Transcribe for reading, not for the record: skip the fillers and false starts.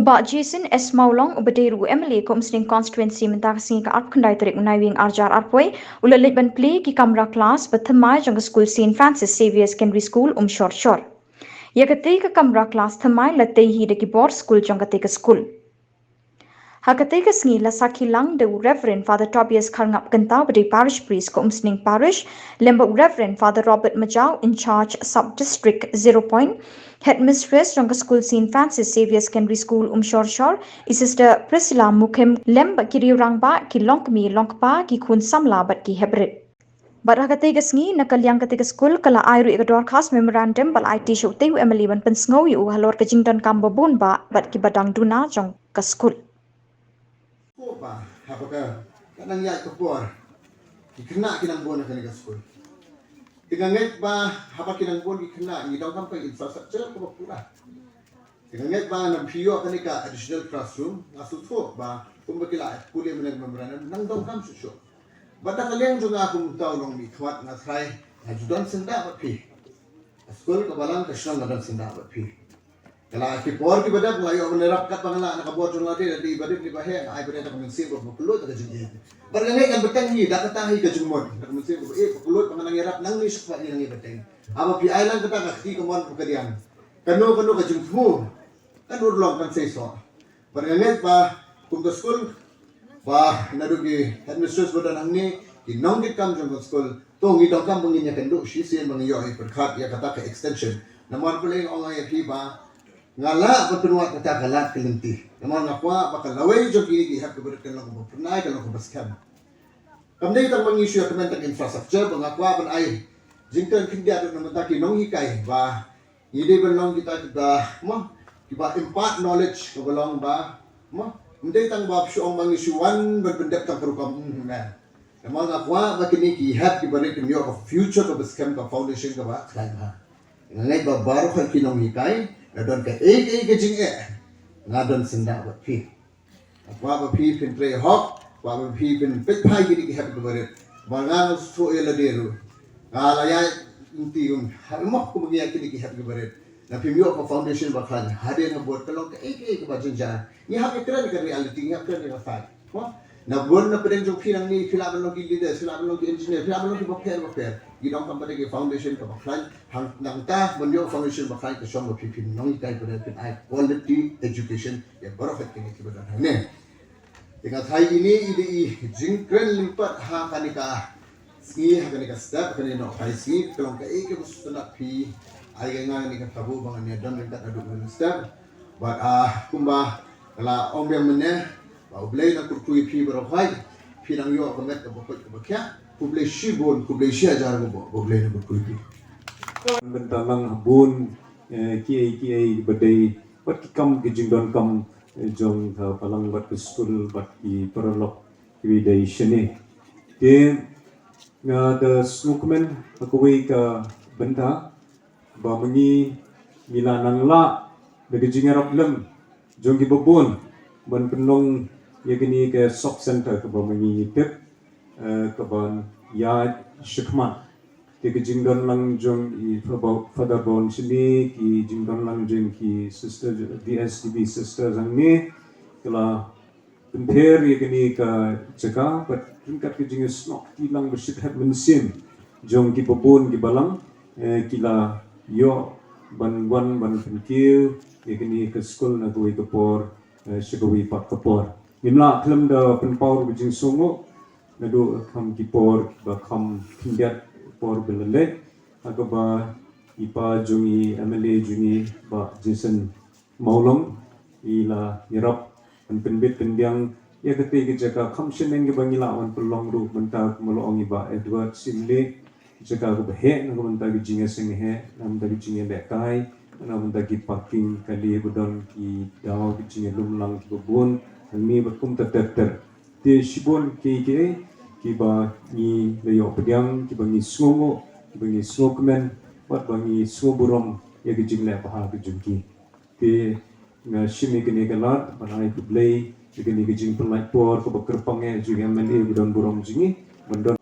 Ba Jason S. Maulong Ubaderu MLA Komsling Constituency Mentakasing ka Arkandai Tarik Unaiwing Arjar Arpoi Ulalit Ban Play ki Kamra Class Bathamai Jang School St. Francis Xavier Secondary School Shor Shor. Yakate ka Kamra Class Thamai Latei Hi de ki Board School Jang ka School. Hakateka sngi la sakilang de Reverend Father Tobias Karngap Gantau badi Parish Priest ko Umsning Parish, lemba Reverend Father Robert Majau in charge Sub-District 0 Point, Headmistress Rangka School St. Francis Xavier Secondary School Shor Shor, Sister Priscilla Mukim lemba kiri rangba ki longkmi longkpa ki kun samla bat ki hebrit. Barakatega sngi nakalyang katega school kala airu igador khas memorandum bal IT show tehu Emily ban pensngau yu halor ka jingdan kamba bun ba bat ki badang duna jong ka school. Ba, apakah kanang yat kapur dikena kinang bon kan ke school. Dengan nget ba apa kinang bon dikena ni daw kampai infrastructure ko pula. Dengan nget ba na pio kan ka additional classroom asu tho ba kumbakila kuliah menang nang daw kam su. Bata kaleng juga aku tahu long ni khwat na thai ajudan senda ba pi. School ka balang ka shang dan senda ba pi. Kalau kita por kita dah mulai menerap kat pangala nak buat jurnal dia di badan di bahaya, ai pada nak mensir berpeluh tak jadi. Bergangai kan betang ni dah kata hi ke jumon nak mensir berpeluh pangalang yarap nang ni sepat ni nang betang. Apa pi island kata kaki kemon pekerjaan. Kanu ke jummu. Kan urlong kan seso. Bergangai ba kum ke school ba nadugi headmistress bodan nang ni di nong di kam jumbo school. Tu ngi dong kam benginya kan duk sisian mengiyo ai berkat ya kata ke extension. Namun paling orang yang pi ngala berpenuat kata galat kelenti. Namun ngakwa bakal lawai jo kini di hak keberkan lo pernah kalau ko baskan. Kamdai tang mengisu kementerian infrastruktur bangakwa ban ai jingkan kindia do namataki nong hikai ba ide belong kita mah kita impart knowledge ko belong ba mah mendai tang bab syong mengisu wan berbendap tang program na. Namun ngakwa bakini ki hak keberkan yo of future ko baskan ko foundation ko ba klan ha. Ngai ba baru kan kinong hikai Nadon ka ke jing ngadon senda ba pi apa ba pi pin play hop ba pi pin pet pai gidi ki happy bare ba ngang so ela deru ala ya inti mo ko ngi ki happy bare na pi mio ko foundation ba khan hade na bot kalong ka ke ba jinja ni happy kran ka reality ni kran ni fa ko na bon na pedeng jo pinang ni filaban lo ki leader filaban lo ki engineer filaban lo ki bakher gidong company ke foundation ka baklan hang nang ta bonyo foundation baklan ka shom pipin nong kai pada pin ai quality education ya barokah kini ki badan ne dengan thai ini ide i jingkren lipat ha kanika ski ha kanika step kanino kai ski kalong ka ke busuna pi ai nga ni ka tabu bang ne don rinkat adu step but kumba kala ombyang menne ba ublay na kurkui pi barokah pinang yo banget ka bokot ka bakya kublai shibon kublai shajar go kublai na kublai bentalang bun ki badai wat ki kam ki jingdon kam jong palang bat school bat ki perlok ki dai shene de nga the snukmen akoi ka benta ba mengi milanang la de jingarap lem jong ki bobon ban penong yagini ke shop center ka ba mengi tip kaban ya shikma ke jingdon lang jong I father bon sini ki jingdon lang jong ki sister DSTB sister sang ni kala penter ye kini ka jaga but tingkat ke jing snok ki lang bersit hat mensim jong ki popon ki balang kila yo ban penkil ye kini ke school na goi kapor shigawi pak kapor nimla klam da penpau jing songo nado kam kipor ba kam kindiat por belale agaba ipa jungi MLA jungi ba Jason Maulong ila yarap an penbit pendiang ya kete ke jaka kam sheneng ke bangila wan pelong ru benta molong iba Edward Simle jaka ko behe na ko benta ke jinga seng he nam da jinga lekai na benta ki parking kali budon ki daw ki jinga lumlang ki bobon ni bakum ter te shibon ke kiba ni layo pediang kiba ni songo kiba ni sokmen wat bangi soburom ya gijing le pa ha gijungki te nga shimi kene galat banai ku blay gini gijing pelai por ko baker pange juga mene budon burom jingi bendon